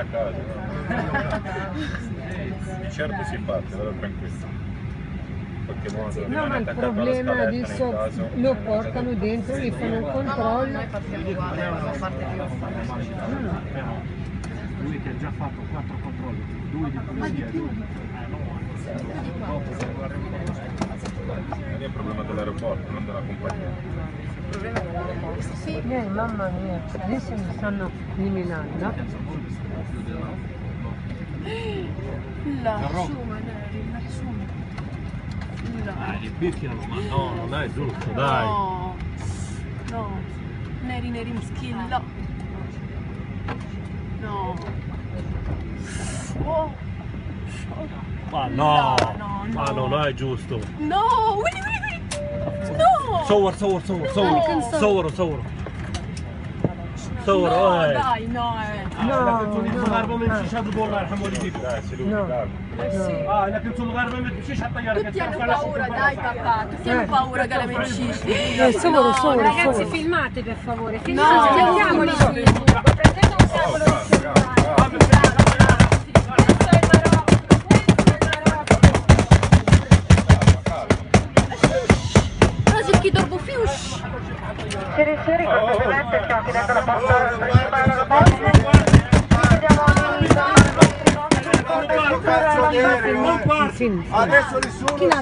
a casa. Di certo si batte, vado tranquillo. Qualche modo, No, ma il problema adesso lo portano dentro, gli fanno il controllo. Noi partiamo uguale, la parte più Però lui che ha già fatto 4 controlli, 2 di polizia, 2 di... È il problema dell'aeroporto, non della compagnia. il problema dell'aeroporto. Sì. Mamma mia, adesso mi stanno eliminando. Lassù, Maneri, lassù. Dai, picchiano, ma no, non è giusto, dai. No, no, neri muschillo. No. Oh. Ma no, No, ma no. non è giusto. No, vedi. No. صور No, dai, no, لكن المغاربه ما يمشيش هذا الله يرحمه والديكم. لكن المغاربه ما تمشيش على الطياره. Tutti hanno paura, dai papà, tutti hanno paura che la mencisci. Solo, Ragazzi, filmate per favore. No, Prendiamoli no. Prendiamo un tavolo di Rosy chi dorbo fiush. Seri, cortesemente stiamo chiudendo la porta principale della porta. Adesso nessuno. Chi l'ha?